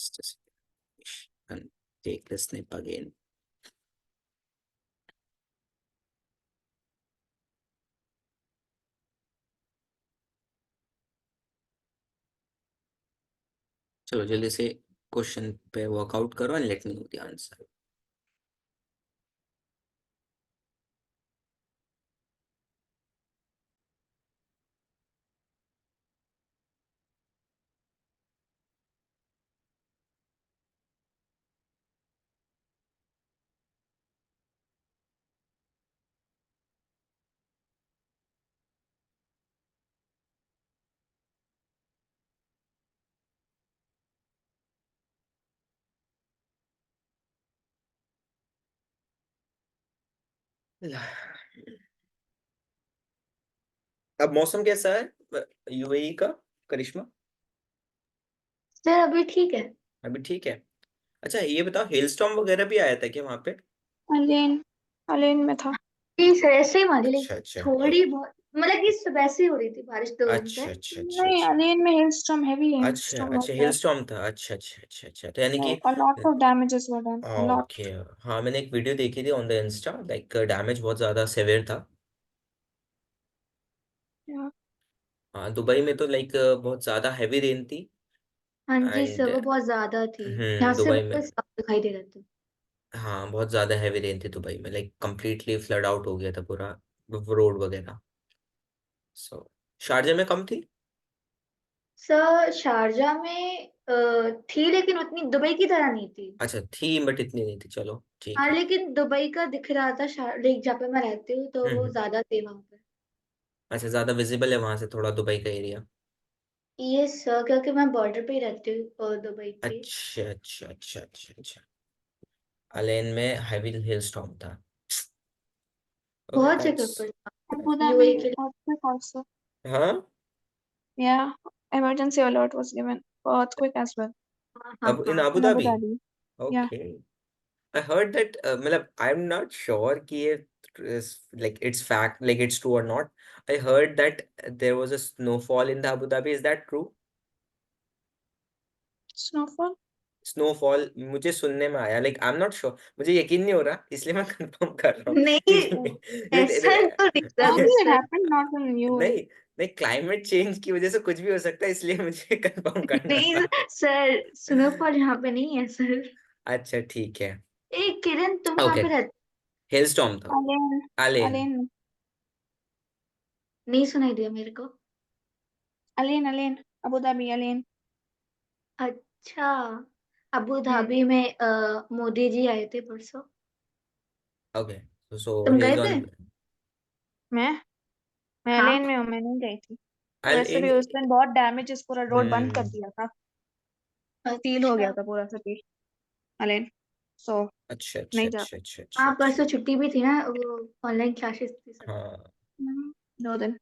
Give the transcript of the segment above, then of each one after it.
Just a second. And take the snip again. चलो जल्दी से क्वेश्चन पे वर्कआउट करो and let me know the answer. अब मौसम कैसा है यूएई का, करिश्मा? सर अभी ठीक है. अभी ठीक है. अच्छा ये बताओ, हेलस्टॉर्म वगैरह भी आया था क्या वहां पे? अलेन अलेन में था. जी सर ऐसे ही मारी अच्छा लेकिन अच्छा थोड़ी बहुत, मतलब कि सुबह से ही हो रही थी बारिश 2 घंटे. अच्छा अच्छा अच्छा नहीं, अच्छा अलेन में हेलस्टॉर्म, हेवी अच्छा हेलस्टॉर्म अच्छा, होता है. हेलस्टॉर्म था. अच्छा अच्छा अच्छा अच्छा, तो यानी कि A lot of damages were done. A okay. lot. हाँ मैंने एक वीडियो देखी थी on the Insta, like damage बहुत ज्यादा सेवियर था. Yeah. हाँ दुबई में तो लाइक बहुत ज्यादा हैवी रेन थी. हाँ जी एंड सर वो बहुत ज्यादा थी. यहाँ से दुबई में, बिल्कुल साफ दिखाई दे रहे थे. हाँ बहुत ज्यादा हैवी रेन थी दुबई में, लाइक कंप्लीटली फ्लड आउट हो गया था पूरा रोड वगैरह. सो शारजा में कम थी. सर शारजा में थी लेकिन उतनी दुबई की तरह नहीं थी. अच्छा थी बट इतनी नहीं थी, चलो ठीक हाँ है. लेकिन दुबई का दिख रहा था. लाइक जहाँ पे मैं रहती हूँ तो वो हम्म. ज्यादा थे वहाँ पे. अच्छा ज्यादा विजिबल है वहां से थोड़ा दुबई का एरिया. ये सर क्योंकि मैं बॉर्डर पे ही रहती हूँ दुबई के. अच्छा अच्छा अच्छा अच्छा अच्छा. अलेन में हैवी हेल स्टॉर्म था. ओके बहुत जगह दैट्स. पर Abu यूएई Dhabi के लिए. earthquake also. हाँ. Yeah, emergency alert was given for earthquake as well हाँ हाँ अब इन हाँ. Abu in Abu Dhabi. Dhabi. Yeah. Okay. I heard that मतलब I'm not sure कि ये is like it's fact, like it's true or not. I heard that there was a snowfall in the Abu Dhabi. Is that true? Snowfall? Snowfall मुझे सुनने में आया, like I am not sure, मुझे यकीन नहीं हो रहा इसलिए मैं कंफर्म कर रहा हूँ नहीं ऐसा तो नहीं Probably it sir. happened not in UAE. नहीं नहीं, क्लाइमेट चेंज की वजह से कुछ भी हो सकता है, इसलिए मुझे कंफर्म करना नहीं था. सर स्नोफॉल यहाँ पे नहीं है सर. अच्छा ठीक है. ए किरण तुम कहाँ ओके. पे रहती? हेलस्टॉर्म था. Alain. एलेन. Alain. नहीं सुनाई दिया मेरे को. Alain. Abu Dhabi, Alain. अच्छा. अबू हम्म. धाबी में मोदी जी आए थे परसों. ओके. सो तुम ही गए इज थे? ऑन. मैं हाँ. अलेन में हूँ, मैं नहीं गई थी. वैसे एलेन. भी उस दिन बहुत डैमेजेस, पूरा रोड बंद कर हम्म. दिया था. सील हो गया अच्छा. था पूरा सिटी. अलेन. सो अच्छा अच्छा नहीं जा अच्छा पाई. अच्छा अच्छा हाँ अच्छा. परसों छुट्टी भी थी ना, वो ऑनलाइन क्लासेस थी सब. हाँ. 2 दिन.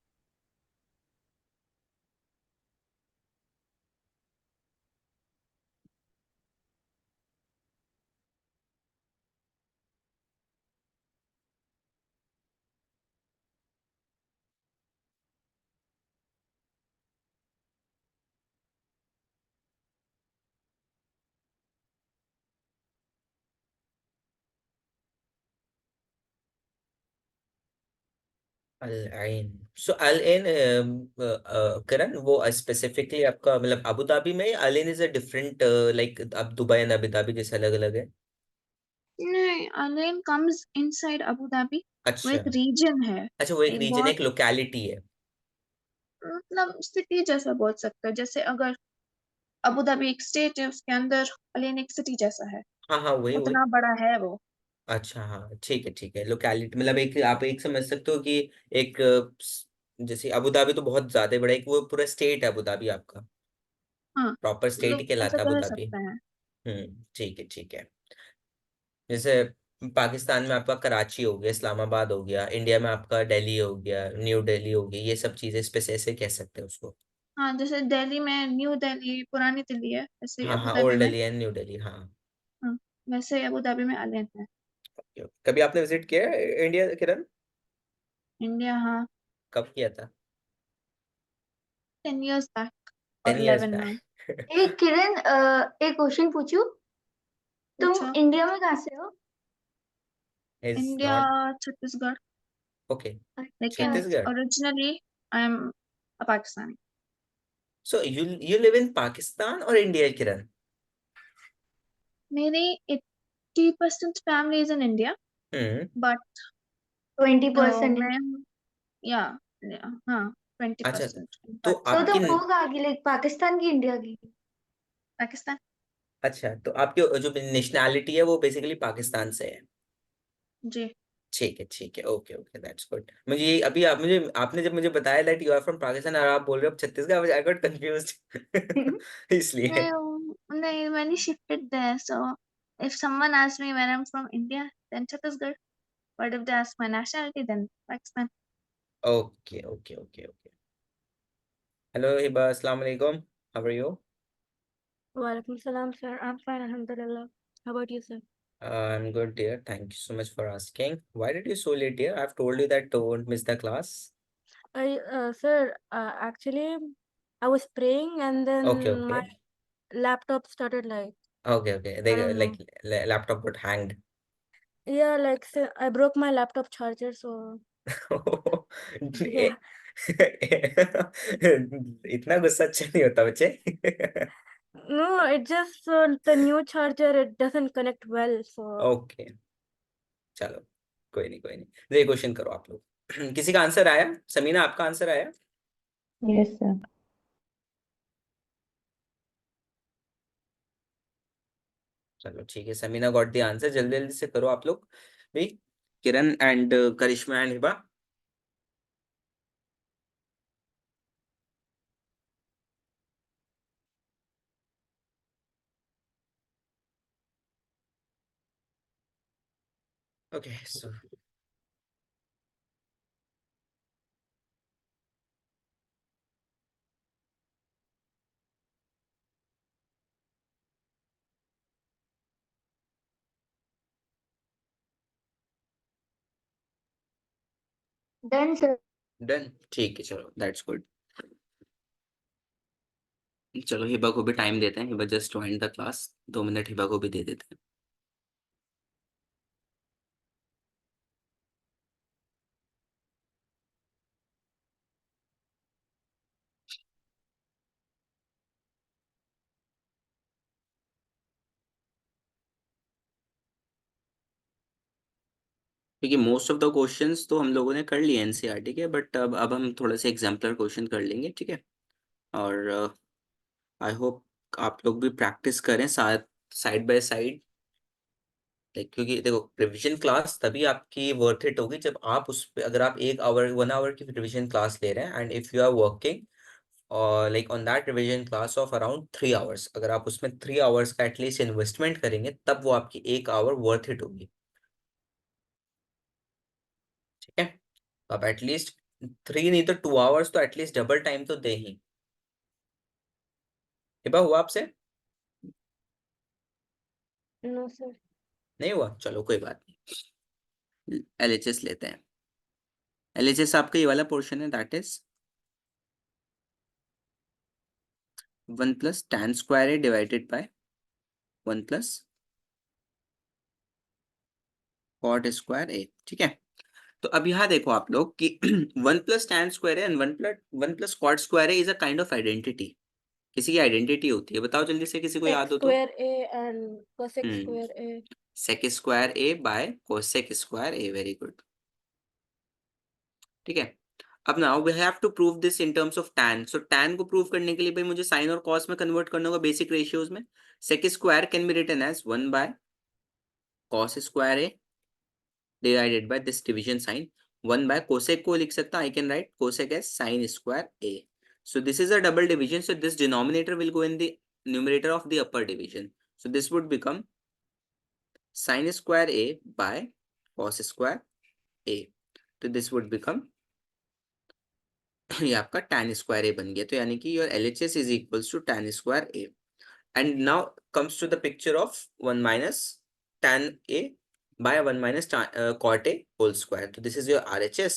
अल सो अल इन करण, वो स्पेसिफिकली आपका मतलब अबू धाबी में, अल इन इज अ डिफरेंट, लाइक अब दुबई एंड अबू धाबी जैसे अलग अलग है? नहीं, अलेन कम्स इनसाइड अबू धाबी. वो अच्छा. एक रीजन है. अच्छा वो एक एक रीजन, बहुत, एक लोकेलिटी है. मतलब सिटी जैसा बोल सकते हो. जैसे अगर अबू धाबी एक स्टेट है, उसके अंदर अलेन एक सिटी जैसा है. हाँ हाँ वही वही. उतना बड़ा है वो. अच्छा हाँ ठीक है, लोकेलिटी मतलब एक, आप एक समझ सकते हो कि एक जैसे अबू धाबी तो बहुत ज्यादा बड़ा है, एक वो पूरा स्टेट है अबू धाबी आपका, हाँ, प्रॉपर स्टेट ही मतलब ऐसा कहलाता है अबू कह धाबी. सकते हैं. ठीक है ठीक है. जैसे पाकिस्तान में आपका कराची हो गया, इस्लामाबाद हो गया, इंडिया में आपका दिल्ली हो गया, न्यू दिल्ली हो गई, ये सब चीजें इस पे से ऐसे कह सकते हैं उसको. हाँ, जैसे दिल्ली में न्यू दिल्ली, पुरानी दिल्ली है, वैसे ही हाँ अबू हाँ, धाबी ओल्ड में. दिल्ली एंड न्यू दिल्ली, हाँ. हाँ, वैसे ही अबू धाबी में अलेन है. कभी आपने विजिट किया है इंडिया, किरण? इंडिया, हाँ. कब किया था? 10 years बैक और 10 years 11 बैक. now. एक किरण, एक क्वेश्चन पूछूं? तुम पूछो। इंडिया में कहाँ से हो? Is India, not Chhattisgarh. okay. अच्छा लेकिन अच्छा। Chhattisgarh. Originally I am a Pakistani. So you live in Pakistan or India, Kiran? मेरी 80% family is in India, hmm. But 20%। मैं, या हाँ, ट्वेंटी अच्छा, परसेंट तो तो आपकी तुम हो कहाँ की, लाइक पाकिस्तान की, इंडिया की? पाकिस्तान। अच्छा, तो आपकी जो नेशनैलिटी है वो बेसिकली पाकिस्तान से है। जी। ठीक है, ओके ओके, दैट्स गुड। मुझे अभी आपने जब मुझे बताया that you are from Pakistan और आप बोल रहे हो छत्तीसगढ़, आई गॉट कंफ्यूज्ड इसलिए। नहीं नहीं, मैंने shifted there, so if someone asks me where I am from India, then Chhattisgarh, but if they ask my nationality, then Pakistan. Okay okay okay okay. Hello Hiba, अस्सलाम वालेकुम, how are you? Walaikum salam, sir. I'm fine, alhamdulillah. How about you, sir? I'm good, dear. Thank you so much for asking. Why did you so late, dear? I've told you that don't miss the class. Sir, actually, I was praying and Okay, then my okay. laptop started like, Okay, okay. I They don't like know. laptop got hanged. Yeah, like I broke my laptop charger, so yeah. इतना गुस्सा अच्छा नहीं होता बच्चे। No, it just the new charger, it doesn't connect well, so okay, चलो, कोई नहीं, तो ये क्वेश्चन करो आप लोग। किसी का आंसर आया? समीना, आपका आंसर आया? Yes, sir. चलो ठीक है, समीना गॉट द आंसर। जल्दी जल्दी से करो आप लोग भी। Kiran and Karishma and Hiba. Okay, so done sir. Done, ठीक है, चलो, दैट्स गुड। चलो हिबा को भी टाइम देते हैं, Hiba just join the class, 2 minute Hiba को भी दे देते हैं। क्योंकि मोस्ट ऑफ द क्वेश्चंस तो हम लोगों ने कर लिए एनसीईआरटी के, बट अब हम थोड़े से एग्जाम्पलर क्वेश्चन कर लेंगे, ठीक है? और आई होप आप लोग भी प्रैक्टिस करें साथ, साइड बाय साइड। क्योंकि देखो, रिवीजन क्लास तभी आपकी वर्थ इट होगी जब आप उस पे, अगर आप 1 आवर 1 आवर की रिवीजन क्लास ले रहे हैं and if you are working और like on that revision class of around 3 hours, अगर आप उसमें 3 आवर्स का एटलीस्ट इन्वेस्टमेंट करेंगे तब वो आपकी 1 आवर वर्थ इट होगी, ठीक है? तो आप एटलीस्ट 3 नहीं तो 2 आवर्स तो एटलीस्ट डबल टाइम तो दे ही। हिबा, हुआ आपसे? no, sir. नहीं हुआ, चलो कोई बात नहीं। एलएचएस लेते हैं। एलएचएस आपका ये वाला पोर्शन है, that is 1 + tan² A divided by 1 + cot²A, ठीक है? तो अब यहाँ देखो आप लोग कि 1 + tan² A and 1 + cot² A is a kind of identity. किसी की आइडेंटिटी होती है, बताओ जल्दी से, किसी को Sec याद हो तो। square A and cosec hmm, square A. sec² A by cosec²A, very good, ठीक है? अब now we have to prove this in terms of tan। So tan को प्रूव करने के लिए भाई मुझे साइन और कॉस में कन्वर्ट करना होगा बेसिक रेशियोज में। sec² can be written as 1/cos² divided by this division sine. 1/cosec को लिख सकता, I can write cosec as sin²A। So this is a double division, so this denominator will go in the numerator of the upper division, so this would become sin²A by cos²A। तो this would become ये आपका tan²A बन गया, तो यानी कि your LHS is equals to tan²A। And now comes to the picture of 1 - tan A by 1 - cot A whole square, तो this is your RHS।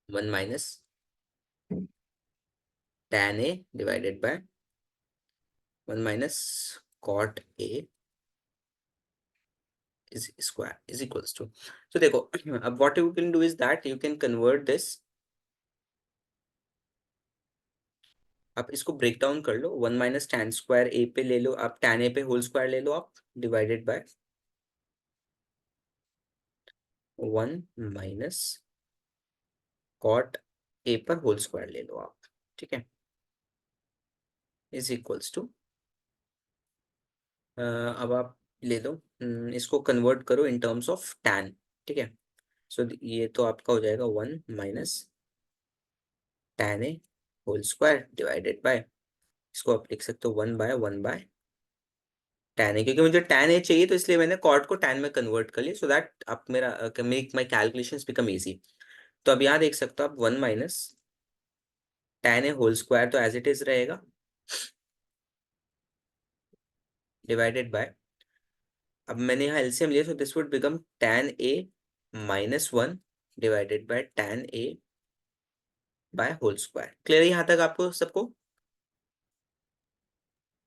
1 - tan a divided by 1 minus cot a is square is equals to, so देखो अब what you can do is that you can convert this, आप इसको break down कर लो, 1 minus tan square ए पे ले लो आप, tan ए पे होल स्क्वायर ले लो आप, divided by 1 minus cot A पर होल स्क्वायर ले लो आप, ठीक है, इज इक्वल्स टू, अब आप ले लो, इसको कन्वर्ट करो इन टर्म्स ऑफ tan, ठीक है, सो ये तो आपका हो जाएगा 1 minus tan A whole square divided by, इसको आप लिख सकते हो 1 बाय tan ए, क्योंकि मुझे tan ए चाहिए तो इसलिए मैंने कॉट को tan में कन्वर्ट कर लिया, सो दैट आप मेरा make my calculations become easy. तो अब यहाँ देख सकते हो आप 1 minus tan A whole square तो एज इट इज रहेगा, डिवाइडेड बाय, अब मैंने यहाँ एलसीएम लिया, so this would become tan A minus 1 divided by tan A by whole square. Clear यहाँ तक आपको सबको?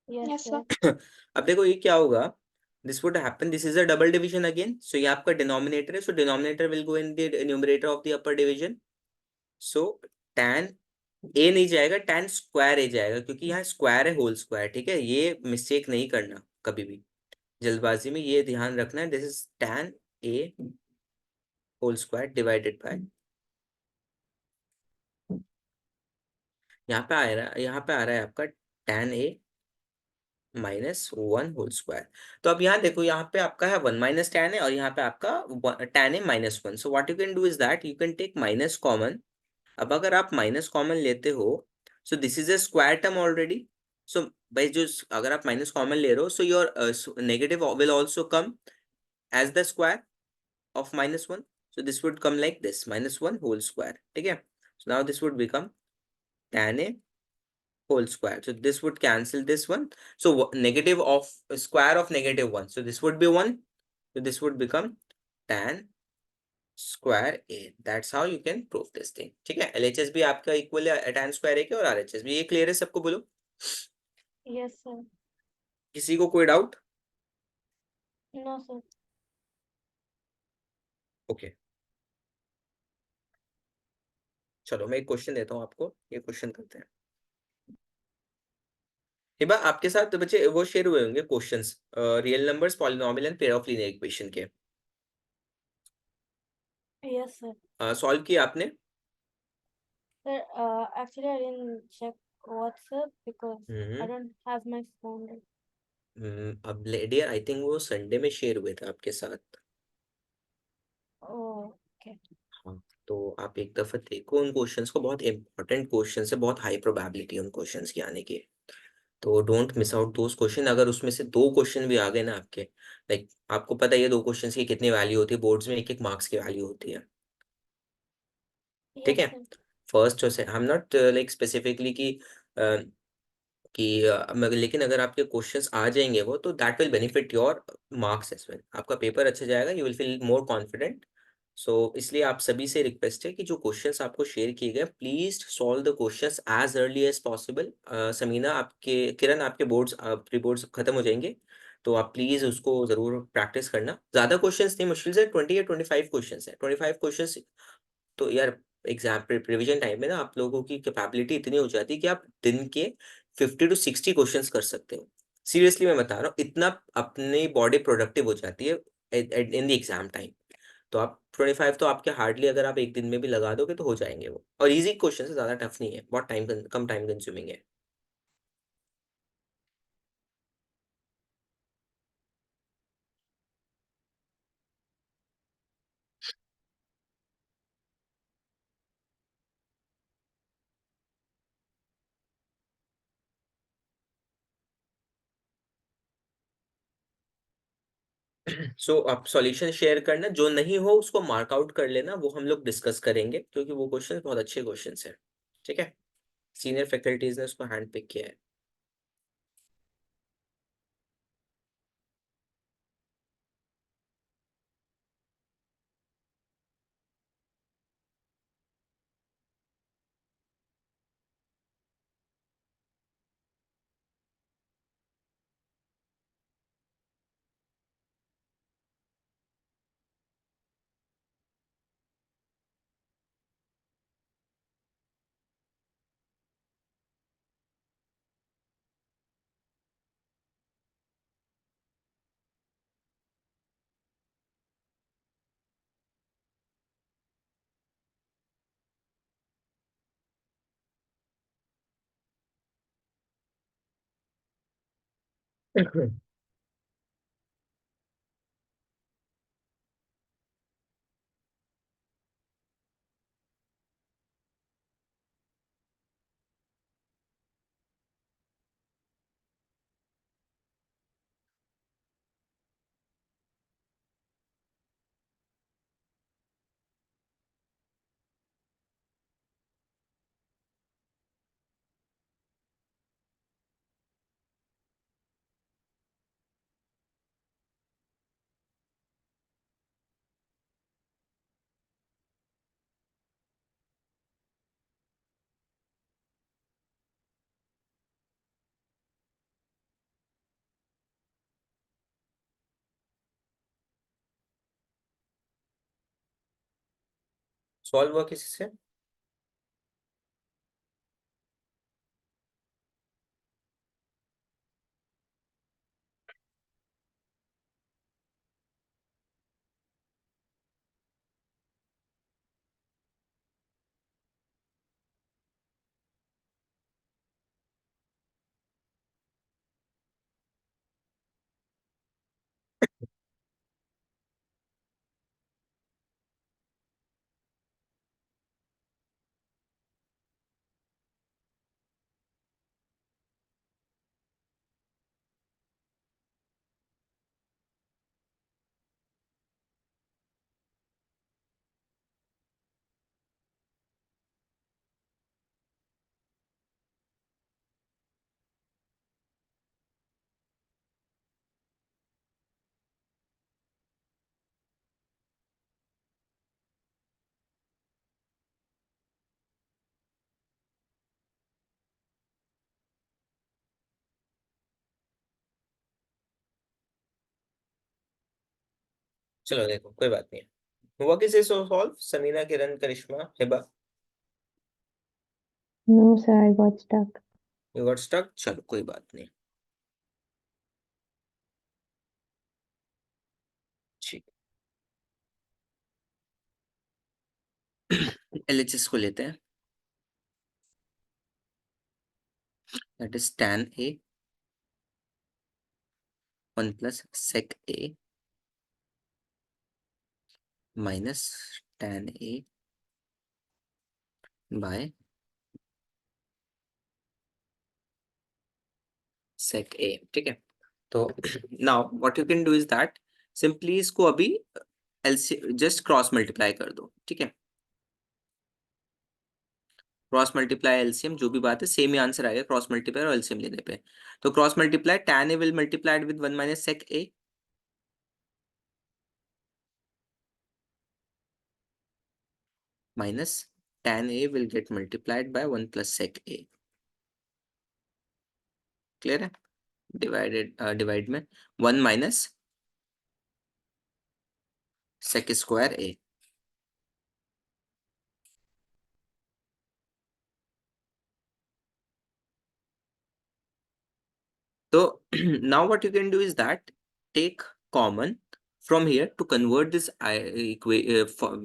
Yes, Yes, sir. sir. अब देखो ये क्या होगा, this would happen, this is a double division again, so ये आपका डिनोमिनेटर है, so denominator will go in the numerator of the upper division, so tan A नहीं जाएगा, tan स्क्वायर ए जाएगा, क्योंकि यहाँ स्क्वायर है होल स्क्वायर, ठीक है, ये मिस्टेक नहीं करना कभी भी जल्दबाजी में, ये ध्यान रखना है, this is tan A whole square divided by, यहाँ पे आ रहा है आपका tan A minus 1 whole square. तो अब यहाँ देखो, यहाँ पे आपका है 1 माइनस tan है और यहाँ पे आपका tan है minus 1, so what you can do is that you can take minus common. अब अगर आप माइनस कॉमन लेते हो, so this is a square term already, so भाई जो अगर आप माइनस कॉमन ले रहे हो, so your negative will also come as the square of minus 1, so this would come like this minus 1 whole square, ठीक है, so now this would become tan A whole square, so this would cancel this one, so negative of square of negative 1, so this would be 1, so this would become tan square a, that's how you can prove this thing, ठीक है, LHS भी आपका equal है tan square a के और RHS भी, ये clear है सबको? बोलो Yes, sir. किसी को कोई डाउट? No, sir. ओके, चलो मैं एक क्वेश्चन देता हूँ आपको, ये क्वेश्चन करते हैं। हिबा आपके साथ तो बच्चे वो शेयर हुए होंगे questions, real numbers, polynomial and pair of linear equation के, Yes, sir. सॉल्व किया आपने? Sir, actually, I didn't check WhatsApp because I don't have my phone. अब डियर आई थिंक वो संडे में शेयर हुए थे आपके साथ। Oh, okay. हाँ, तो आप एक दफा देखो उन क्वेश्चंस को, बहुत इंपॉर्टेंट क्वेश्चंस है, बहुत हाई प्रोबेबिलिटी है उन क्वेश्चंस की आने की, तो don't miss out those question. अगर उसमें से 2 क्वेश्चन भी आ गए ना आपके, लाइक आपको पता है ये 2 क्वेश्चंस की कितनी वैल्यू होती है, बोर्ड्स में 1-1 मार्क्स की वैल्यू होती है, ठीक Yes, है, sir. फर्स्ट और से I am not like specifically लेकिन अगर आपके क्वेश्चंस आ जाएंगे वो, तो that will benefit your marks as well, आपका पेपर अच्छा जाएगा, you will feel more confident. So इसलिए आप सभी से रिक्वेस्ट है कि जो क्वेश्चंस आपको शेयर किए गए, please solve the questions as early as possible. Samina आपके, किरण आपके बोर्ड्स, प्री बोर्ड्स खत्म हो जाएंगे, तो आप प्लीज उसको जरूर प्रैक्टिस करना, ज्यादा क्वेश्चंस नहीं, मुश्किल से 20 या 25 क्वेश्चंस है, 25 क्वेश्चंस, तो यार एग्जाम रिविजन टाइम में ना आप लोगों की कैपेबिलिटी इतनी हो जाती है कि आप दिन के 50 to 60 क्वेश्चंस कर सकते हो, सीरियसली मैं बता रहा हूँ, इतना अपनी बॉडी प्रोडक्टिव हो जाती है इन द एग्जाम टाइम, तो आप 25 तो आपके हार्डली अगर आप एक दिन में भी लगा दोगे तो हो जाएंगे वो, और इजी क्वेश्चन है, ज्यादा टफ नहीं है, बहुत कम टाइम कंज्यूमिंग है। सो आप सॉल्यूशन शेयर करना, जो नहीं हो उसको मार्कआउट कर लेना, वो हम लोग डिस्कस करेंगे, क्योंकि वो क्वेश्चन बहुत अच्छे क्वेश्चन है, ठीक है, सीनियर फैकल्टीज ने उसको हैंड पिक किया है। सॉल्व हुआ किसी से? चलो देखो, कोई बात नहीं। हुआ किसी से solve? Samina, Kiran, Karishma, Hiba? No, sir, I got stuck. You got stuck? चलो कोई बात नहीं। ठीक। LHS को लेते हैं, दैट इज tan A 1 plus sec A minus tan A by sec A, ठीक है। तो now what you can do is that simply इसको अभी एलसी जस्ट क्रॉस मल्टीप्लाई कर दो, ठीक है। क्रॉस मल्टीप्लाई एलसीएम जो भी बात है सेम ही आंसर आएगा क्रॉस मल्टीप्लाई और एलसीएम लेने पे। तो cross multiply tan A will multiplied with 1 minus sec A minus tan A will get multiplied by 1 plus sec A। Clear है? डिवाइड में 1 minus sec square A। So now what you can do is that take common from here to convert this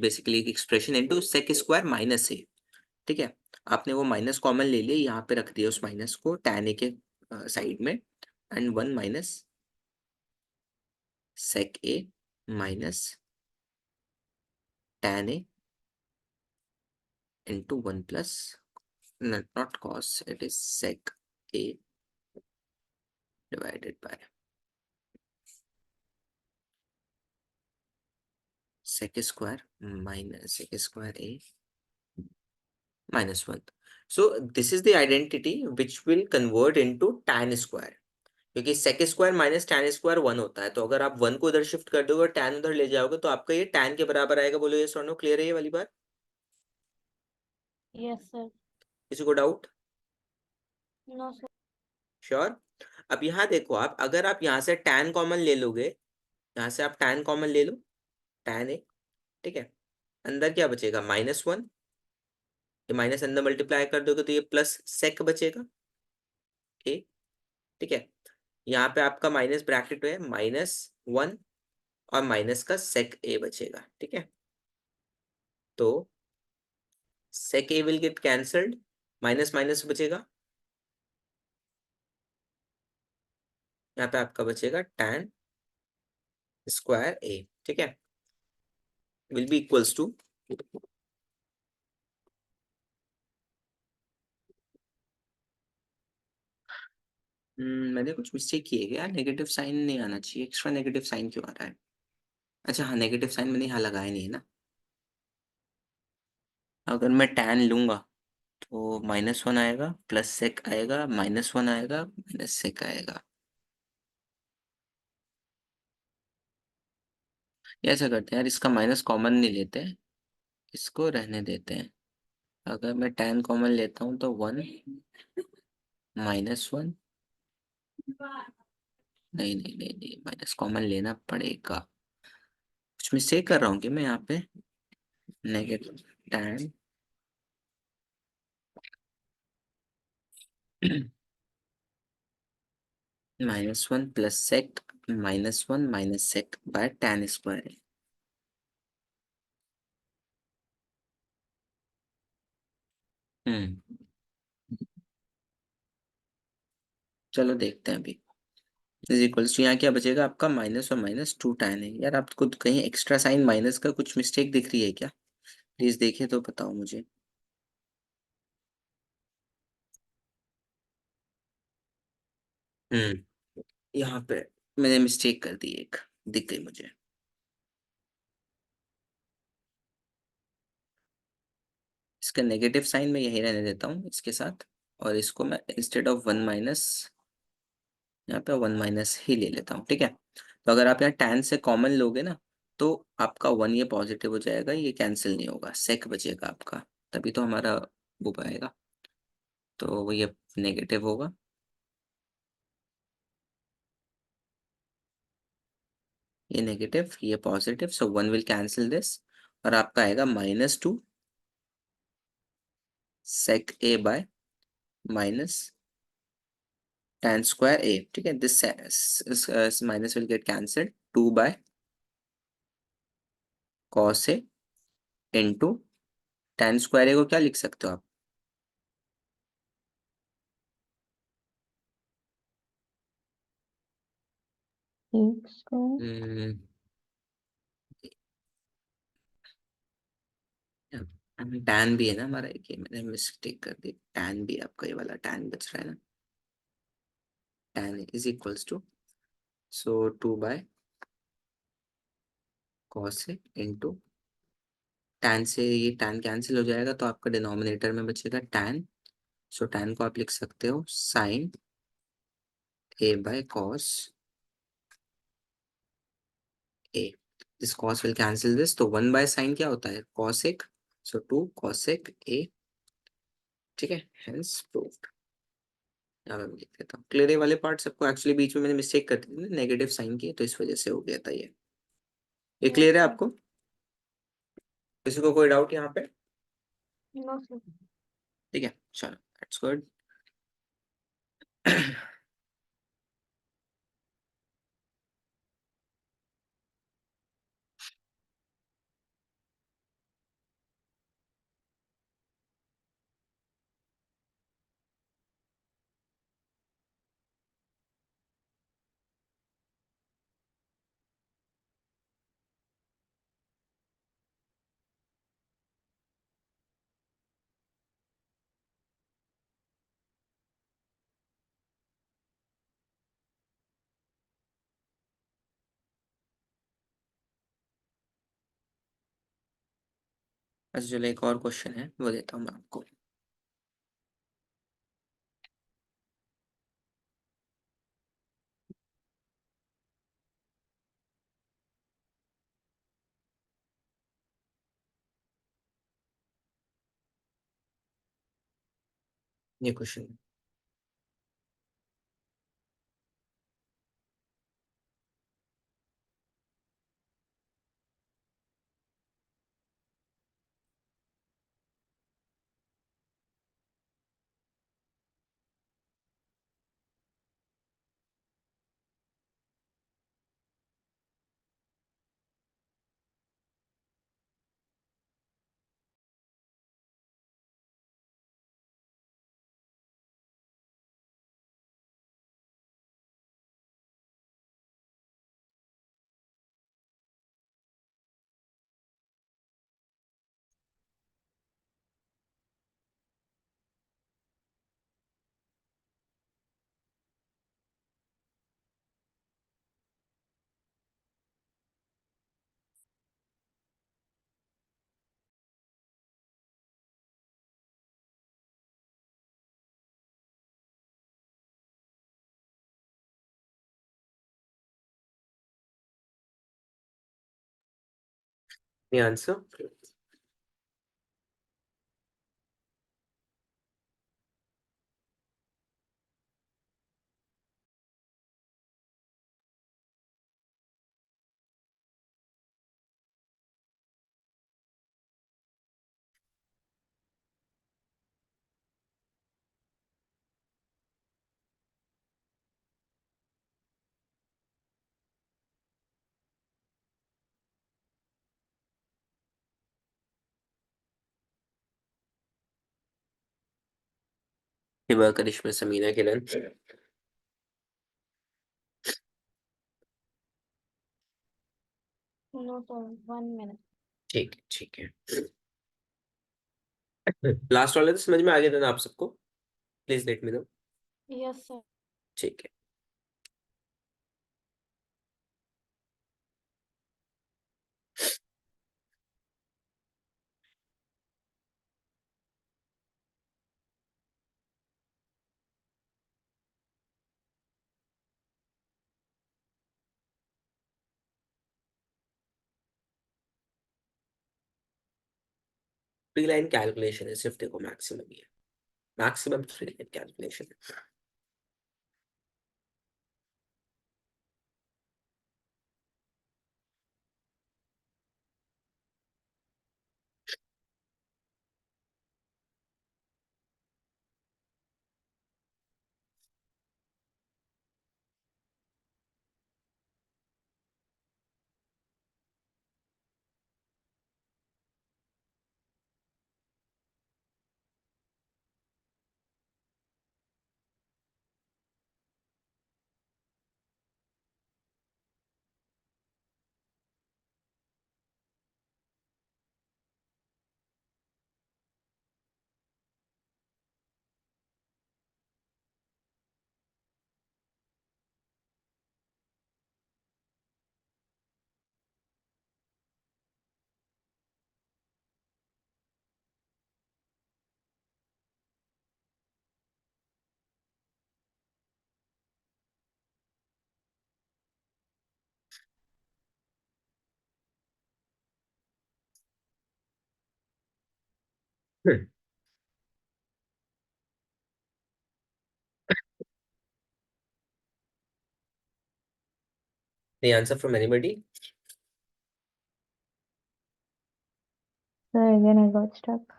basically expression into sec square minus A, ठीक है। आपने वो minus common ले लिया, यहाँ पे रख दिया उस माइनस को tan A के साइड में, and 1 minus sec A minus tan A into 1 plus not cos, it is sec A divided by sec square minus sec square A minus 1। So this is the identity which will convert into tan square, क्योंकि sec square minus tan square 1 होता है। तो अगर आप 1 को उधर shift कर दोगे और tan उधर ले जाओगे तो आपका ये tan के बराबर आएगा। बोलो ये सोनो, क्लियर है ये वाली बात? Yes, sir. किसी को डाउट? No, sir. श्योर? अब यहाँ देखो, आप अगर आप यहाँ से tan कॉमन ले लोगे, यहाँ से आप tan कॉमन ले लो, tan A, ठीक है। अंदर क्या बचेगा? -1, ये माइनस अंदर मल्टीप्लाई कर दोगे तो ये प्लस सेक बचेगा, ठीक है। यहाँ पे आपका माइनस ब्रैकेट है, -1 और माइनस का सेक A बचेगा, ठीक है। तो sec A will get cancelled, minus minus बचेगा, यहाँ पे आपका बचेगा tan स्क्वायर a, ठीक है, विल बी इक्वल्स टू मैंने कुछ मिस्टेक की है क्या? नेगेटिव साइन नहीं आना चाहिए, एक्स्ट्रा नेगेटिव साइन क्यों आ रहा है? अच्छा हाँ, नेगेटिव साइन मैंने यहाँ लगाया नहीं है ना। अगर मैं tan लूंगा तो -1 आएगा, प्लस सेक आएगा, -1 आएगा, माइनस सेक आएगा। ये ऐसा करते हैं यार, इसका माइनस कॉमन नहीं लेते हैं, इसको रहने देते हैं। अगर मैं tan कॉमन लेता हूँ तो 1 -1, नहीं नहीं नहीं नहीं, माइनस कॉमन लेना पड़ेगा। कुछ मिस्टेक कर रहा हूँ कि मैं यहाँ पे? Negative tan -1 plus sec -1 minus sec by tan square. हम्म चलो देखते हैं अभी। इज इक्वल्स टू यहाँ क्या बचेगा आपका? माइनस और माइनस 2 tan है। यार आपको कहीं एक्स्ट्रा साइन माइनस का कुछ मिस्टेक दिख रही है क्या? प्लीज देखिए तो बताओ मुझे। यहाँ पे मैंने मिस्टेक कर दी, एक दिख गई मुझे। इसका नेगेटिव साइन मैं यही रहने देता हूँ इसके साथ, और इसको मैं इंस्टेड ऑफ 1 माइनस, यहाँ पे 1 माइनस ही ले लेता हूँ, ठीक है। तो अगर आप यहाँ tan से कॉमन लोगे ना, तो आपका 1 ये पॉजिटिव हो जाएगा, ये कैंसिल नहीं होगा, सेक बचेगा आपका, तभी तो हमारा वो आएगा, तो वो ये नेगेटिव होगा। ये नेगेटिव, ये positive, so 1 will cancel this, और आपका आएगा -2 sec a by minus tan square a, ठीक है। This minus will get cancelled, 2 by cos a into tan square a को क्या लिख सकते हो आप? square. tan भी है ना हमारा, एक ये मैंने मिस्टेक कर दी, tan भी आपका ये वाला tan बच रहा है ना। tan is equals to, so 2 by cos a into tan से ये tan कैंसिल हो जाएगा, तो आपका डिनोमिनेटर में बचेगा tan, सो tan को आप लिख सकते हो sin a by cos a। This cos will cancel this, तो 1 बाय sin क्या होता है? cosec, सो 2 cosec a, ठीक है, हेंस प्रूव्ड। यहाँ मैं लिख देता हूँ क्लियर। ये वाले पार्ट सबको एक्चुअली बीच में मैंने मिस्टेक कर दी थी नेगेटिव साइन की, तो इस वजह से हो गया था ये Yes, क्लियर है sir. आपको? किसी को कोई डाउट यहाँ पे? No, sir. ठीक है, चलो दैट्स गुड। अच्छा चलो, एक और क्वेश्चन है वो देता हूँ मैं आपको। ये question The answer? Hiba, Karishma, Samina, Kiran. No, sir. 1 minute. ठीक है, ठीक है। लास्ट वाले तो समझ में आ गया था ना आप सबको? Please let me know. Yes, sir. ठीक है। फ्री लाइन कैलकुलेशन है, सिर्फ देखो मैक्सिमम ही है, मैक्सिमम फ्री लाइन कैलकुलेशन है। The answer from anybody? Sir, again I got stuck.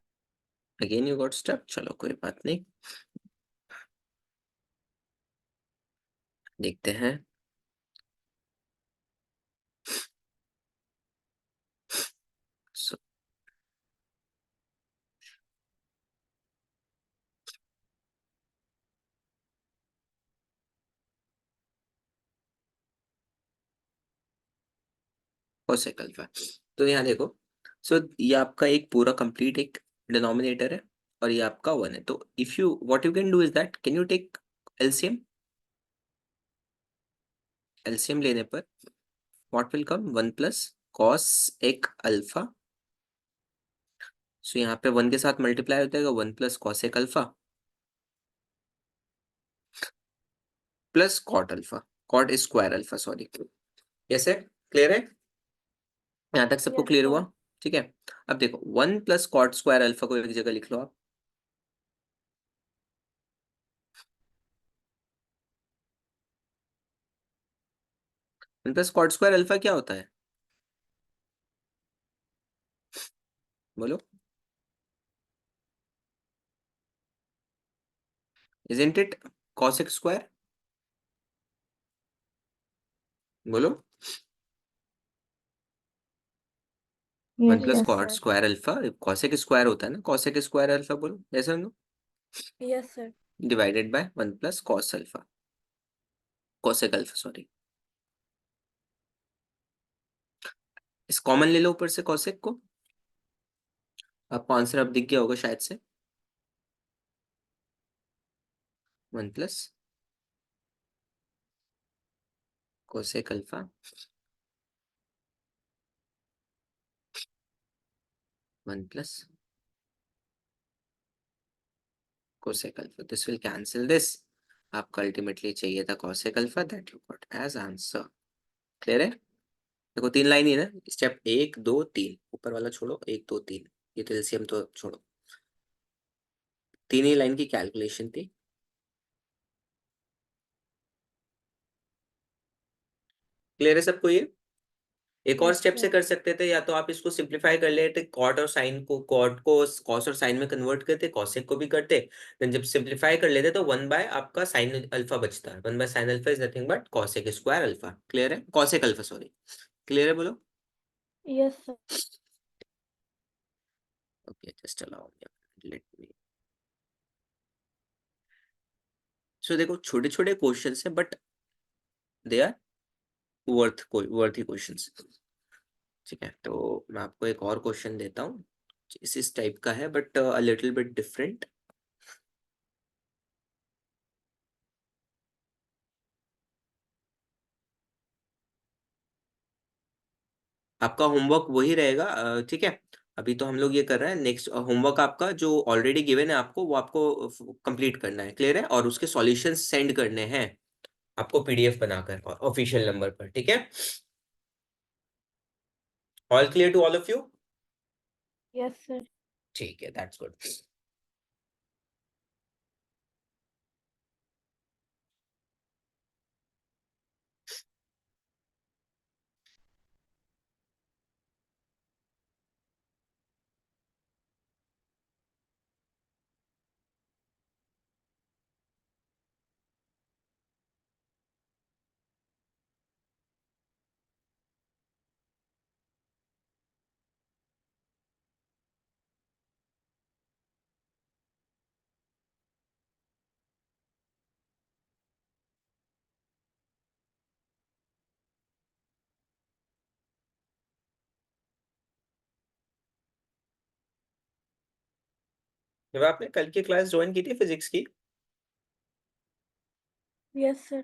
Again you got stuck? चलो कोई बात नहीं, देखते हैं। So, cosec अल्फा, तो यहाँ देखो, सो ये आपका एक पूरा कंप्लीट एक डिनोमिनेटर है और ये आपका 1 है। तो if you what you can do is that, can you take LCM? LCM लेने पर what will come, 1 plus cos एक अल्फा। सो यहाँ पे 1 के साथ मल्टीप्लाई हो जाएगा, 1 प्लस कॉस एक alpha plus cot alpha, cot square alpha, sorry. कैसे, क्लियर है? यहाँ तक सबको Yes, क्लियर sir. हुआ? ठीक है। अब देखो 1 प्लस कॉट स्क्वायर अल्फा को एक जगह लिख लो आप। 1 प्लस कॉट स्क्वायर अल्फा क्या होता है, बोलो? Isn't it cosec square? बोलो। 1 Yes, plus sir. Cot square alpha cosec square होता है ना, कॉसेक स्क्वायर अल्फा बोलो, ऐसा no, Yes, sir. Divided by 1 plus cos alpha, cosec alpha sorry. इस कॉमन ले लो ऊपर से कॉसेक को, आपको आंसर अब दिख गया होगा शायद से। 1 plus cosec alpha 1 plus cosec alpha, this will cancel this. आपको अल्टीमेटली चाहिए था cosec alpha, that you got as answer. Clear है? देखो 3 लाइन ही है ना, स्टेप 1 2 3, ऊपर वाला छोड़ो, 1 2 3, ये तो एलसीएम तो छोड़ो, 3 ही लाइन की कैलकुलेशन थी। क्लियर है सबको ये? एक और Yes, स्टेप से sir. कर सकते थे, या तो आप इसको सिंप्लीफाई कर लेते, कॉट और साइन को, कॉट को कॉस और साइन में कन्वर्ट करते, कॉसेक को भी करते, देन जब सिंप्लीफाई कर लेते तो 1 बाय आपका साइन अल्फा बचता है, 1 by sine alpha is nothing but cosec square alpha. Clear है? Cosec alpha, sorry. क्लियर है बोलो? Yes, sir. Okay, just allow me, let me. So देखो छोटे छोटे क्वेश्चंस है, but they are worthy questions. ठीक है, तो मैं आपको एक और क्वेश्चन देता हूँ, इस टाइप का है but a little bit different. आपका होमवर्क वही रहेगा, ठीक है। अभी तो हम लोग ये कर रहे हैं, नेक्स्ट होमवर्क आपका जो ऑलरेडी गिवन है आपको, वो आपको कंप्लीट करना है। क्लियर है? और उसके सॉल्यूशंस सेंड करने हैं आपको पीडीएफ बनाकर और ऑफिशियल नंबर पर। ठीक है? All clear to all of you? Yes, sir. ठीक है, दैट्स गुड। जब आपने कल की क्लास ज्वाइन की थी फिजिक्स की? Yes, sir.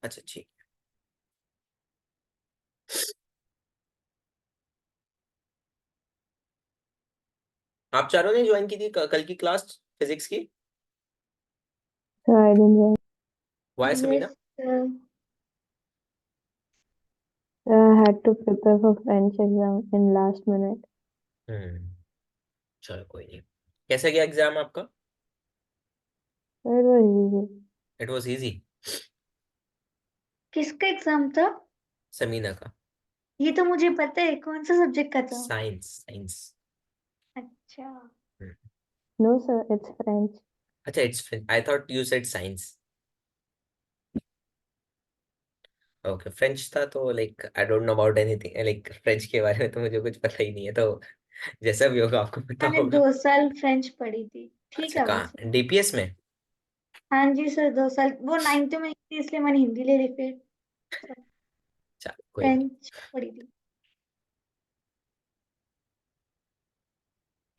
अच्छा, ठीक। आप चारों ने ज्वाइन की थी कल की क्लास फिजिक्स की? So I didn't join. Why Samina? Yes, sir. I had to prepare for French exam in last minute. चलो कोई नहीं। कैसा गया एग्जाम आपका? So it was easy. It was easy. किसका एग्जाम था? समीना का। ये तो मुझे पता है, कौन सा सब्जेक्ट का था? Science, science. अच्छा। No, sir, it's French. अच्छा, it's, I thought you said science. Okay, French था तो like I don't know about anything, like French के बारे में तो मुझे कुछ पता ही नहीं है, तो जैसा भी होगा आपको पता मैंने होगा। 2 साल फ्रेंच पढ़ी थी, ठीक अच्छा, है वैसे। कहाँ, डीपीएस में? हाँ जी सर, 2 साल, वो 9th में थी इसलिए मैंने हिंदी ले ली, फिर चलो कोई नहीं। फ्रेंच पढ़ी थी।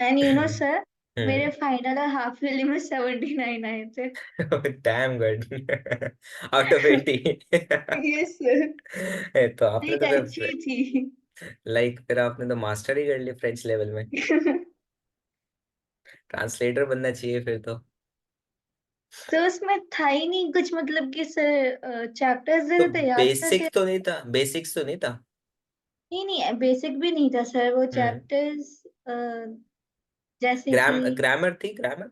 एंड यू नो सर, मेरे फाइनल और हाफ ईयरली में 79 आए थे। Damn good. Out of 80। Yes sir. तो आपने एक तो अच्छी फिर, थी। लाइक फिर आपने तो मास्टर ही कर लिया फ्रेंच लेवल में। ट्रांसलेटर बनना चाहिए फिर तो। तो उसमें था ही नहीं कुछ, मतलब कि सर चैप्टर्स दे तो देते, याद करके। बेसिक तो नहीं था, बेसिक्स तो नहीं था? नहीं नहीं, बेसिक भी नहीं था सर, वो हम्म। चैप्टर्स जैसे कि ग्रामर थी, ग्रामर?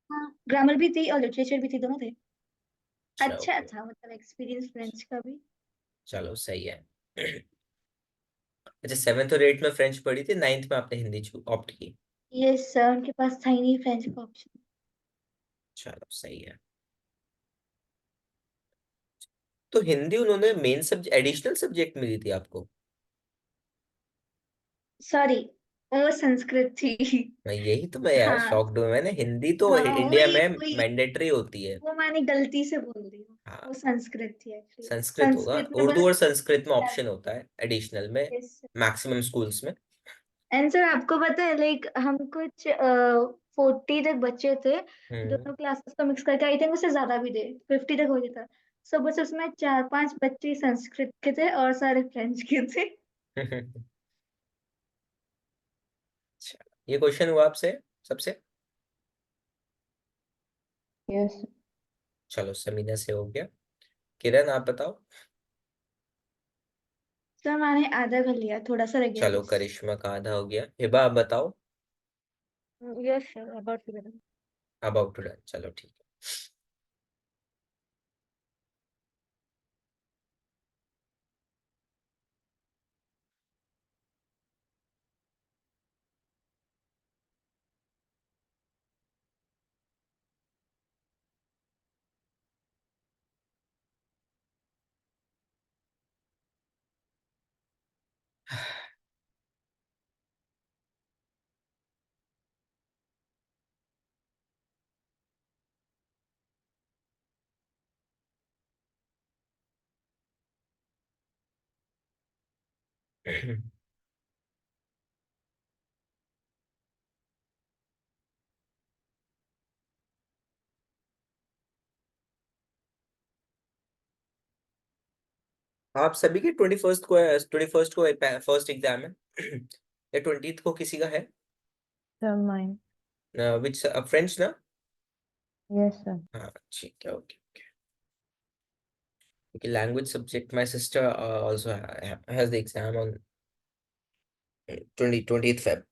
हाँ, ग्रामर भी थी और लिटरेचर भी थी, दोनों थे। अच्छा, अच्छा ओके। था, मतलब एक्सपीरियंस फ्रेंच का भी। चलो सही है। अच्छा, 7th और 8th में फ्रेंच पढ़ी थी, 9th में आपने हिंदी ऑप्ट की? यस सर, उनके पास था ही नहीं फ्रेंच का ऑप्शन। चलो सही है। तो हिंदी उन्होंने मेन सब्जेक्ट, एडिशनल सब्जेक्ट में दी थी आपको? सॉरी, वो संस्कृत थी। मैं यही तो, मैं यार हाँ शॉक्ड हूँ, मैंने हिंदी तो हाँ, इंडिया वही में वही, मैंडेटरी होती है। वो मैंने गलती से बोल दी, हाँ, वो संस्कृत थी एक्चुअली। संस्कृत होगा, संस्कृत में उर्दू बस और संस्कृत में ऑप्शन होता है एडिशनल में, यस। मैक्सिमम स्कूल्स में। एंड सर आपको पता है, लाइक हम कुछ 40 तक बच्चे थे, हम्म। दोनों क्लासेस को मिक्स करके, आई थिंक उससे ज्यादा भी थे, 50 तक हो गया था। सो बस उसमें 4-5 बच्चे संस्कृत के थे और सारे फ्रेंच के थे। अच्छा, ये क्वेश्चन हुआ आपसे सबसे? Yes. चलो समीना से हो गया। किरण आप बताओ। सर मैंने आधा कर लिया, थोड़ा सा रह गया चलो बस। करिश्मा का आधा हो गया। हिबा आप बताओ। Yes, sir. About to be done. About to done, चलो ठीक है। आप सभी के 21st को है, 21st को फर्स्ट एग्जाम है या 20th को किसी का है? Sir, mine. विच फ्रेंच ना? Yes, sir. हाँ ठीक है, ओके ओके। क्योंकि language subject my sister also has the exam on 20th Feb।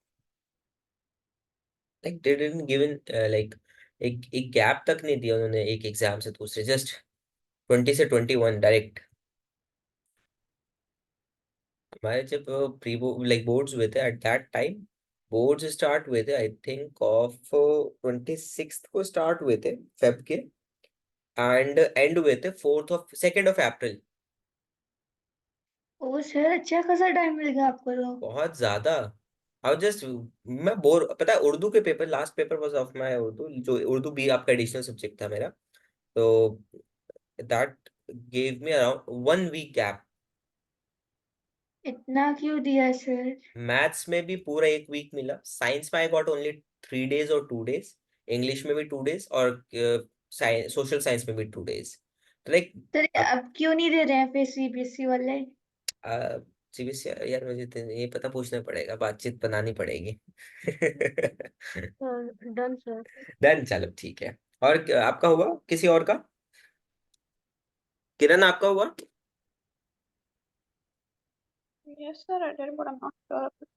Like they didn't given like एक एक गैप तक नहीं दिया उन्होंने एक एग्जाम से दूसरे, जस्ट 20 से 21 डायरेक्ट। हमारे जब प्री लाइक बोर्ड्स हुए थे at that time, boards start हुए थे आई थिंक ऑफ 26th को स्टार्ट हुए थे फेब के, एंड एंड हुए थे 2nd of April। O sir, अच्छा खासा टाइम मिल गया आपको तो। बहुत ज्यादा। आई जस्ट, मैं बोर, पता है उर्दू के paper, last paper was of my Urdu, जो उर्दू भी आपका एडिशनल सब्जेक्ट था मेरा, तो that gave me around 1 week gap. इतना क्यों दिया सर? मैथ्स में भी पूरा 1 week मिला, साइंस में आई गॉट ओनली 3 days और 2 days, इंग्लिश में भी 2 days, और सोशल साइंस में भी 2 days। तो लाइक सर अब अब क्यों नहीं दे रहे हैं फिर सीबीएसई वाले? सीबीएसई यार, मुझे तो ये पता पूछना पड़ेगा, बातचीत बनानी पड़ेगी। Done, sir. डन, चलो ठीक है। और आपका हुआ किसी और का? किरण आपका हुआ? Yes, sir, I did, but I'm not sure if it's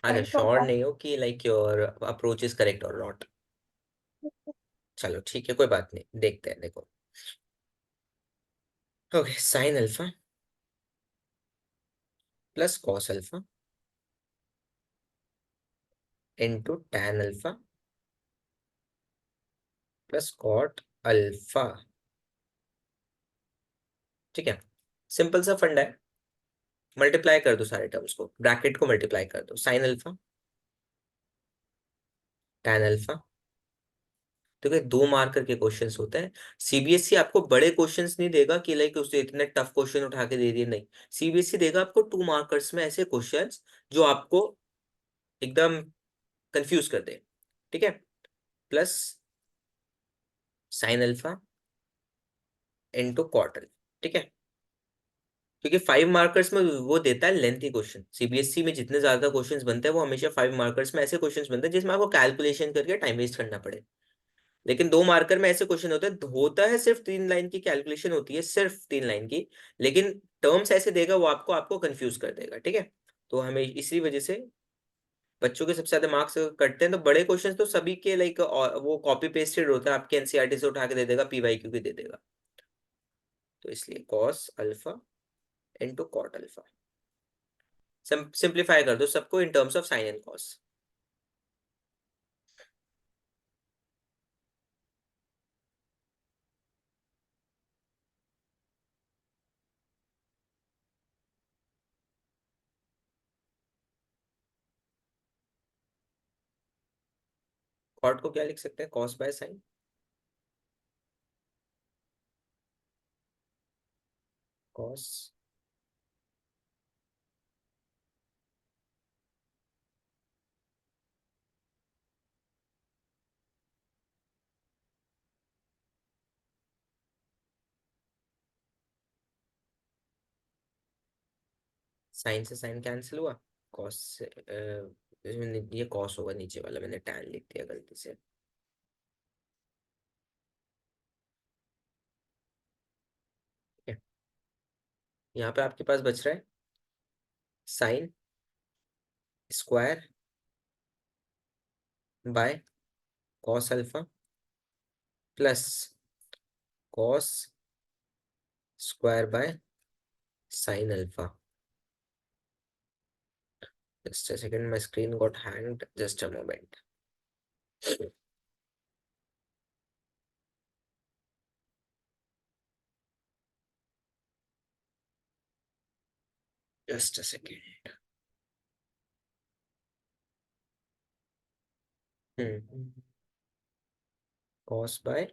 अच्छा, right or श्योर wrong. नहीं हो कि like your approach is correct और नॉट? चलो ठीक है, कोई बात नहीं, देखते हैं। देखो, okay, sine alpha plus cos alpha into tan alpha plus cot alpha. ठीक है, सिंपल सा फंडा है। मल्टीप्लाई कर दो सारे टर्म्स को, ब्रैकेट को मल्टीप्लाई कर दो, साइन अल्फा टैन अल्फा। तो ये 2 मार्कर के क्वेश्चंस होते हैं। सीबीएसई आपको बड़े क्वेश्चंस नहीं देगा कि लाइक उसने इतने टफ क्वेश्चन उठा के दे दिए, नहीं। सीबीएसई देगा आपको 2 मार्कर्स में ऐसे क्वेश्चंस जो आपको एकदम कंफ्यूज कर दे। ठीक है, plus sine alpha into cot alpha. ठीक है, क्योंकि 5 मार्कर्स में वो देता है लेंथी क्वेश्चन। सीबीएसई में जितने ज्यादा क्वेश्चंस बनते हैं वो हमेशा 5 मार्कर्स में ऐसे क्वेश्चंस बनते हैं जिसमें आपको कैलकुलेशन करके टाइम वेस्ट करना पड़े। लेकिन 2 मार्कर में ऐसे क्वेश्चन होते हैं, होता है सिर्फ 3 लाइन की कैलकुलेशन होती है, सिर्फ 3 लाइन की, लेकिन टर्म्स ऐसे देगा वो आपको आपको कंफ्यूज कर देगा। ठीक है, तो हमें इसी वजह से बच्चों के सबसे ज्यादा मार्क्स कटते हैं। तो बड़े क्वेश्चंस तो सभी के लाइक वो कॉपी पेस्टेड होता है, आपके एनसीईआरटी से उठा के दे देगा, पीवाईक्यू भी दे देगा। तो इसलिए cos alpha into cot alpha. Simplify कर दो सबको in terms of sine and cos. Cot को क्या लिख सकते हैं? Cos by sine. Cos sine से साइन कैंसिल हुआ, कॉस से ये कॉस होगा, नीचे वाला मैंने टैन लिख दिया गलती से। ठीक है, यहाँ पे आपके पास बच रहा है sine square by cos alpha plus cos square by sine alpha. Just a second, my screen got hanged. Just a moment. Just a second. Cos by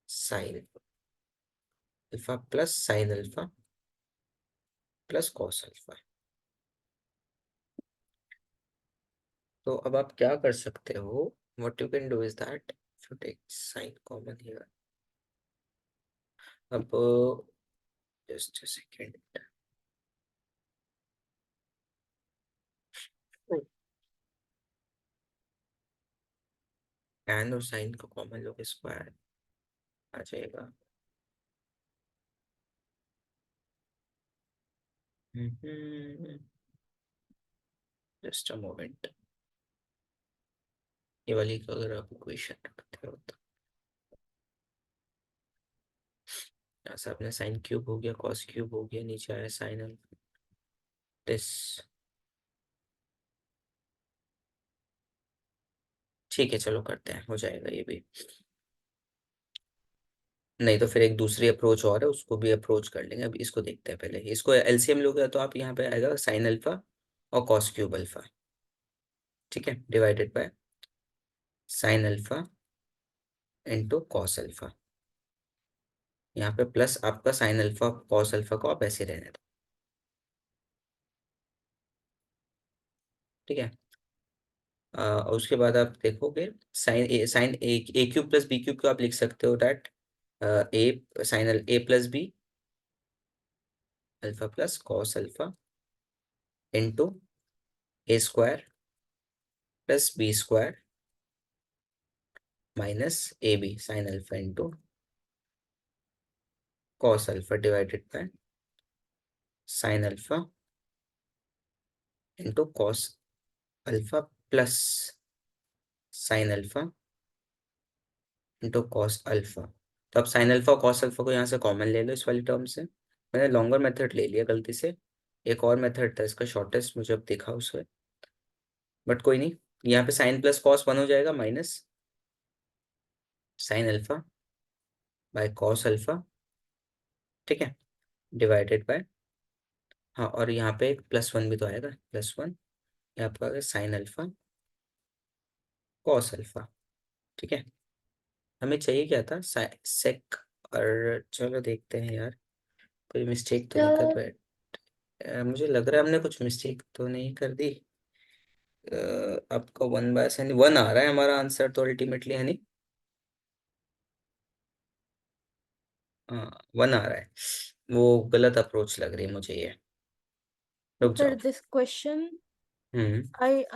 sin alpha plus sin alpha plus cos alpha. तो अब आप क्या कर सकते हो? What you can do is that if you take sin common here. अब just a second. tan और sin को कॉमन लोगे स्क्वायर आ जाएगा. Just a moment. ये वाली का अगर आप इक्वेशन रखते हो तो यहाँ से अपने साइन क्यूब हो गया, कॉस क्यूब हो गया, नीचे आया साइन अल्फा. दिस ठीक है, चलो करते हैं, हो जाएगा ये भी. नहीं तो फिर एक दूसरी अप्रोच और है, उसको भी अप्रोच कर लेंगे. अभी इसको देखते हैं. पहले इसको एलसीएम लोगे तो आप यहाँ पे आएगा साइन अल्फा और कॉस क्यूब अल्फा. ठीक है, divided by sine alpha into cos alpha. यहाँ पे प्लस आपका साइन अल्फा कॉस अल्फा को आप ऐसे रहने दो. ठीक है. और उसके बाद आप देखोगे sine A cube plus B cube को आप लिख सकते हो that A sine A plus B alpha plus cos alpha into A square plus B square minus A B sine alpha into cos alpha divided by sine alpha into cos alpha plus sine alpha into cos alpha. तो अब sine alpha और cos alpha को यहाँ से common ले लो इस वाली term से. मैंने लॉन्गर मेथड ले लिया गलती से. एक और मेथड था इसका शॉर्टेस्ट, मुझे अब देखा उसमें, बट कोई नहीं. यहाँ पे साइन प्लस कॉस वन हो जाएगा minus sign alpha by cos alpha. ठीक है, डिवाइडेड बाय, हाँ, और यहाँ पे एक प्लस वन भी तो आएगा, प्लस वन. यहाँ पर आएगा साइन अल्फा कॉस अल्फा. ठीक है, हमें चाहिए क्या था? सेक. और चलो देखते हैं यार, कोई मिस्टेक तो नहीं कर रहे. मुझे लग रहा है हमने कुछ मिस्टेक तो नहीं कर दी. आपका वन बाय साइन वन आ रहा है हमारा आंसर तो अल्टीमेटली है नहीं. हाँ, वन आ रहा है. वो गलत अप्रोच लग रही है मुझे ये. रुक Sir, जाओ. this question hmm.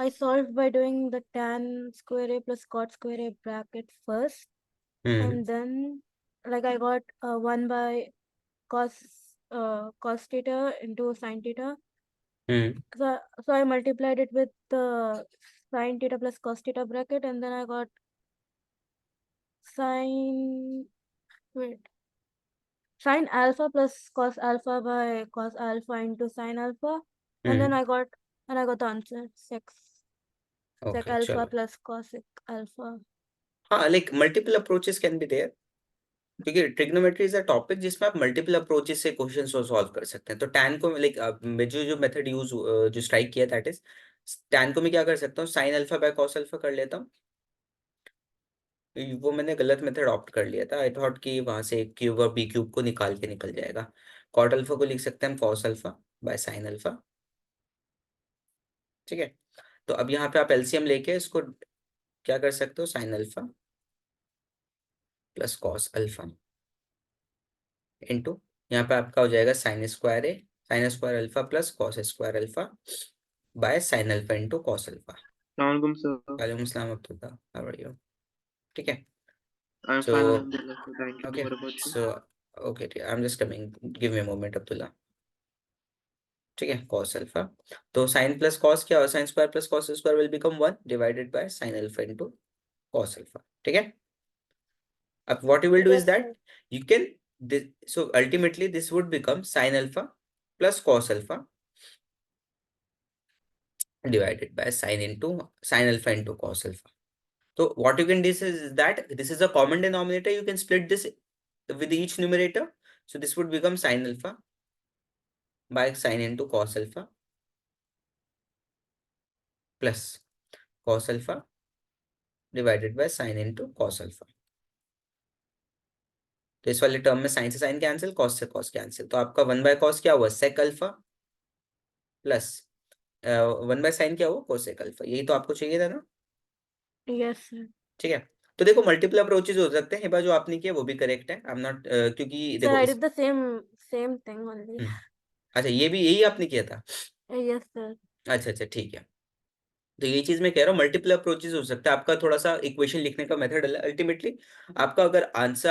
I solved by doing the tan square a plus cot square a bracket first, hmm. and then like I got 1 by cos theta into sin theta. Hmm. So I multiplied it with the sin theta plus cos theta bracket, and then I got sin alpha plus cos alpha by cos alpha into sin alpha, and then hmm. I got the answer sec okay, alpha चलो. plus cosec alpha. हाँ, like multiple approaches can be there, क्योंकि trigonometry is a topic जिसमें आप multiple approaches से question solve कर सकते हैं. तो टैन को लाइक जो मेथड यूज जो स्ट्राइक किया दैट इज टैन को मैं क्या कर सकता हूँ, sine alpha by cos alpha कर लेता हूँ. वो मैंने गलत मेथड ऑप्ट कर लिया था. आई थॉट कि वहां से क्यूब और बी क्यूब को निकाल के निकल जाएगा. कॉट अल्फा को लिख सकते हैं हम cos alpha by sine alpha. ठीक है, तो अब यहाँ पे आप एलसीएम लेके इसको क्या कर सकते हो, sign alpha plus cos alpha into यहाँ पे आपका हो जाएगा sine square alpha plus cos square alpha by sine alpha into cos alpha. Assalamualaikum, sir. वालेकुम अस्सलाम अब्दुल्ला, हाउ आर यू? ठीक है, I'm so fine, Alhamdulillah, sir. Thank you. Okay, What about you? So okay, I am just coming, give me a moment Abdullah. ठीक है, cos alpha. तो sin plus cos क्या हो, sin square plus cos square will become 1 divided bye sin alpha into cos alpha. ठीक है, अब what you will do is Yes, that sir. you can so ultimately this would become sin alpha plus cos alpha divided by sin alpha into cos alpha. So what you can do is that this is a common denominator, you can split this with each numerator. So this would become sin alpha by sin into cos alpha plus cos alpha divided by sin into cos alpha. तो इस वाले term में sine से sine cancel, cos से cos cancel, तो आपका 1 by cos क्या हुआ, sec alpha plus 1 by sine क्या हुआ, कोसेक अल्फा। यही तो आपको चाहिए था ना। Yes, sir. ठीक है, तो देखो मल्टीपल अप्रोचेज हो सकते हैं, हिबा जो आपने किया वो भी करेक्ट है। आई एम नॉट क्योंकि Sir, देखो I did the same thing only. अच्छा ये भी यही आपने किया था। Yes, sir. अच्छा ठीक है, तो ये चीज मैं कह रहा हूँ मल्टीपल अप्रोचेज हो सकता है। आपका थोड़ा सा इक्वेशन लिखने का मेथड अल्टीमेटली आपका अगर आंसर